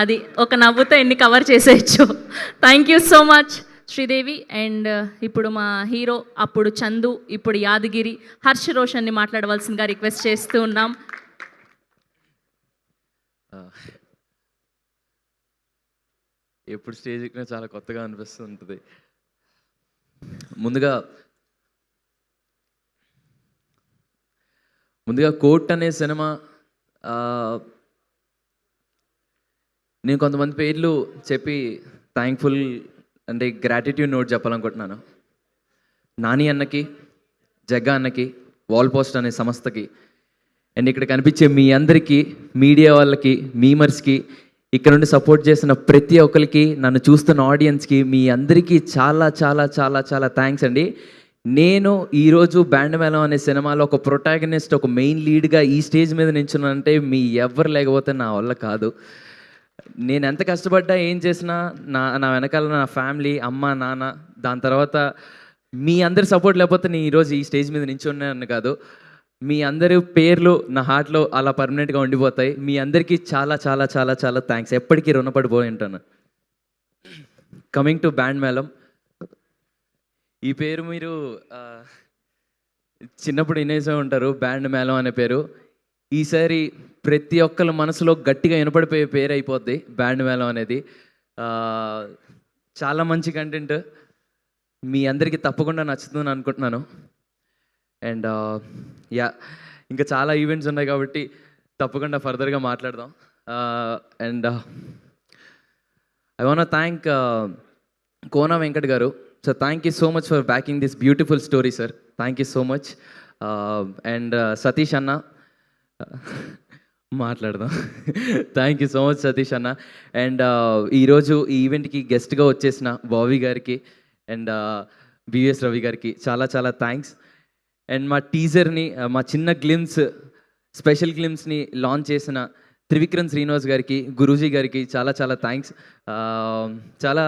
అది ఒక నవ్వుతో ఎన్ని కవర్ చేసేయచ్చు. Thank you so much Sridevi. And ఇప్పుడు మా హీరో అప్పుడు చందు, ఇప్పుడు యాదగిరి, హర్ష్ రోషన్ని మాట్లాడవలసిందిగా రిక్వెస్ట్ చేస్తూ ఉన్నాం. ఎప్పుడు స్టేజ్ ఎక్కినా చాలా కొత్తగా అనిపిస్తుంటుంది. ముందుగా కోర్ట్ అనే సినిమా నేను కొంతమంది పేర్లు చెప్పి థ్యాంక్ఫుల్ అంటే గ్రాటిట్యూడ్ నోట్ చెప్పాలనుకుంటున్నాను. నాని అన్నకి, జగ్గా అన్నకి, వాల్ పోస్ట్ అనే సంస్థకి, అండ్ ఇక్కడ కనిపించే మీ అందరికీ, మీడియా వాళ్ళకి, మీమర్స్కి, ఇక్కడ నుండి సపోర్ట్ చేసిన ప్రతి ఒక్కరికి, నన్ను చూస్తున్న ఆడియన్స్కి, మీ అందరికీ చాలా చాలా చాలా చాలా థ్యాంక్స్ అండి. నేను ఈరోజు బ్యాండ్ మేళం అనే సినిమాలో ఒక ప్రొటాగనిస్ట్, ఒక మెయిన్ లీడ్గా ఈ స్టేజ్ మీద నించున్నానంటే మీ ఎవరు లేకపోతే నా వల్ల కాదు. నేను ఎంత కష్టపడ్డా, ఏం చేసినా నా వెనకాల నా ఫ్యామిలీ, అమ్మ నాన్న, దాని తర్వాత మీ అందరి సపోర్ట్ లేకపోతే నేను ఈరోజు ఈ స్టేజ్ మీద నించున్నాను కాదు. మీ అందరి పేర్లు నా హార్ట్లో అలా పర్మనెంట్గా ఉండిపోతాయి. మీ అందరికీ చాలా చాలా చాలా చాలా థ్యాంక్స్. ఎప్పటికీ రుణపడిపోయి ఉంటాను. కమింగ్ టు బ్యాండ్ మేళం, ఈ పేరు మీరు చిన్నప్పుడు వినేసే ఉంటారు, బ్యాండ్ మేళం అనే పేరు. ఈసారి ప్రతి ఒక్కరి మనసులో గట్టిగా వినపడిపోయే పేరు అయిపోద్ది బ్యాండ్ మేళం అనేది. చాలా మంచి కంటెంట్, మీ అందరికీ తప్పకుండా నచ్చుతుందని అనుకుంటున్నాను. అండ్ ఇంకా చాలా ఈవెంట్స్ ఉన్నాయి కాబట్టి తప్పకుండా ఫర్దర్గా మాట్లాడదాం. And I want thank Kona Venkat గారు. So thank you so much for backing this beautiful story sir. Thank you so much. And Satish అన్న మాట్లాడదాం. Thank you so much Satish అన్న. అండ్ ఈరోజు ఈ ఈవెంట్కి గెస్ట్గా వచ్చేసిన బావి గారికి అండ్ బివిఎస్ రవి గారికి చాలా చాలా థ్యాంక్స్. అండ్ మా టీజర్ని, మా చిన్న గ్లిమ్స్, స్పెషల్ గ్లిమ్స్ని లాంచ్ చేసిన త్రివిక్రమ్ శ్రీనివాస్ గారికి, గురూజీ గారికి చాలా చాలా థ్యాంక్స్. చాలా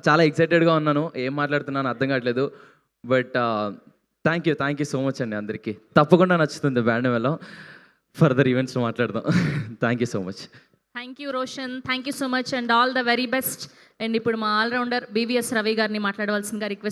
చాలా ఎక్సైటెడ్గా ఉన్నాను, ఏం మాట్లాడుతున్నాను అర్థం కావట్లేదు. But thank you so much అండి అందరికీ. తప్పకుండా నచ్చుతుంది బ్యాండ్ మేళం. ఫర్దర్ ఈవెంట్స్ మాట్లాడదాం. Thank you so much. Thank you Roshan, thank you so much and all the very best. And ఇప్పుడు మా ఆల్రౌండర్ బివిఎస్ రవి గారిని మాట్లాడవలసిందిగా రిక్వెస్ట్